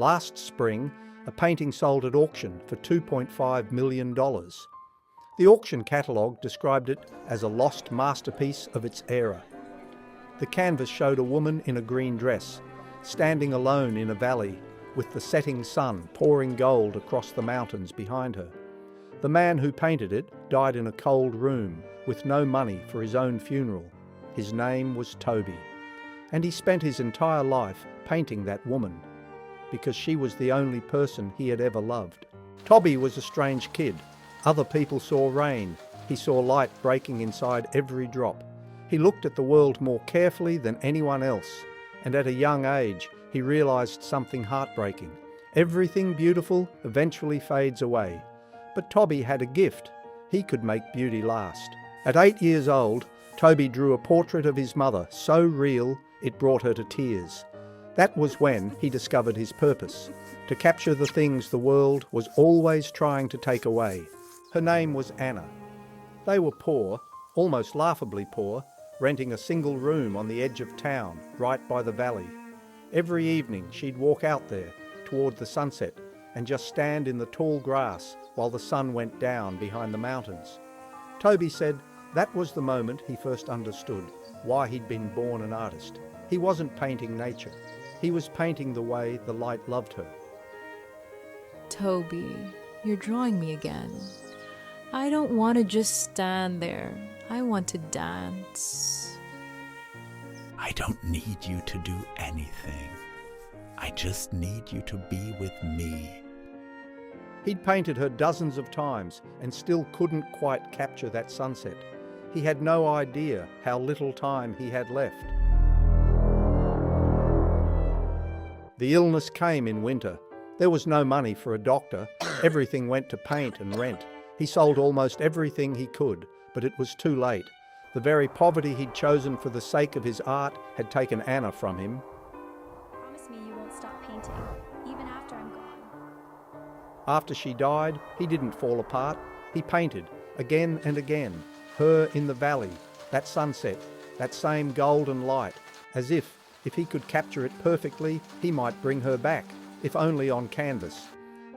Last spring, a painting sold at auction for $2.5 million. The auction catalogue described it as a lost masterpiece of its era. The canvas showed a woman in a green dress, standing alone in a valley, with the setting sun pouring gold across the mountains behind her. The man who painted it died in a cold room, with no money for his own funeral. His name was Toby, and he spent his entire life painting that woman, because she was the only person he had ever loved. Toby was a strange kid. Other people saw rain. He saw light breaking inside every drop. He looked at the world more carefully than anyone else, and at a young age, he realised something heartbreaking. Everything beautiful eventually fades away. But Toby had a gift. He could make beauty last. At 8 years old, Toby drew a portrait of his mother so real it brought her to tears. That was when he discovered his purpose, to capture the things the world was always trying to take away. Her name was Anna. They were poor, almost laughably poor, renting a single room on the edge of town, right by the valley. Every evening she'd walk out there, toward the sunset, and just stand in the tall grass while the sun went down behind the mountains. Toby said that was the moment he first understood why he'd been born an artist. He wasn't painting nature. He was painting the way the light loved her. Toby, you're drawing me again. I don't want to just stand there. I want to dance. I don't need you to do anything. I just need you to be with me. He'd painted her dozens of times and still couldn't quite capture that sunset. He had no idea how little time he had left. The illness came in winter. There was no money for a doctor. Everything went to paint and rent. He sold almost everything he could, but it was too late. The very poverty he'd chosen for the sake of his art had taken Anna from him. Promise me you won't stop painting, even after I'm gone. After she died, he didn't fall apart. He painted, again and again, her in the valley, that sunset, that same golden light, as if he could capture it perfectly, he might bring her back, if only on canvas.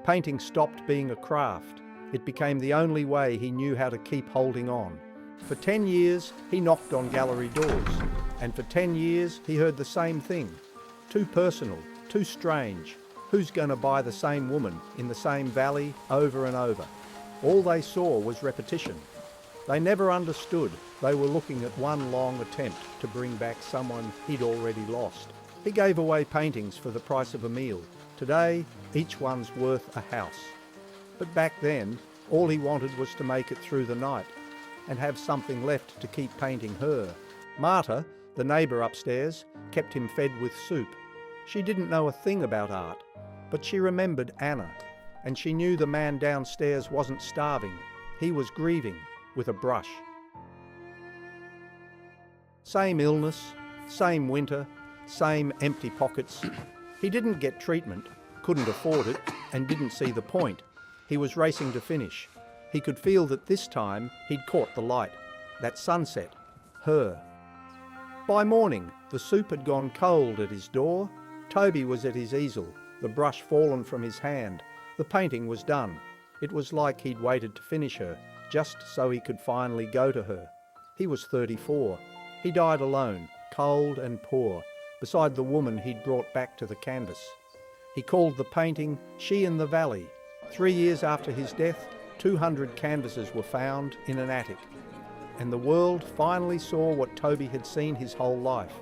Painting stopped being a craft. It became the only way he knew how to keep holding on. For 10 years, he knocked on gallery doors, and for 10 years, he heard the same thing. Too personal, too strange. Who's going to buy the same woman in the same valley over and over? All they saw was repetition. They never understood they were looking at one long attempt to bring back someone he'd already lost. He gave away paintings for the price of a meal. Today, each one's worth a house. But back then, all he wanted was to make it through the night and have something left to keep painting her. Marta, the neighbour upstairs, kept him fed with soup. She didn't know a thing about art, but she remembered Anna, and she knew the man downstairs wasn't starving. He was grieving with a brush. Same illness, same winter, same empty pockets. He didn't get treatment, couldn't afford it, and didn't see the point. He was racing to finish. He could feel that this time he'd caught the light, that sunset, her. By morning, the soup had gone cold at his door. Toby was at his easel, the brush fallen from his hand. The painting was done. It was like he'd waited to finish her, just so he could finally go to her. He was 34. He died alone, cold and poor, beside the woman he'd brought back to the canvas. He called the painting She in the Valley. 3 years after his death, 200 canvases were found in an attic, and the world finally saw what Toby had seen his whole life.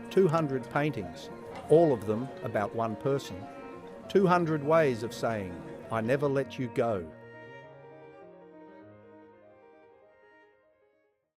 200 paintings, all of them about one person. 200 ways of saying, "I never let you go."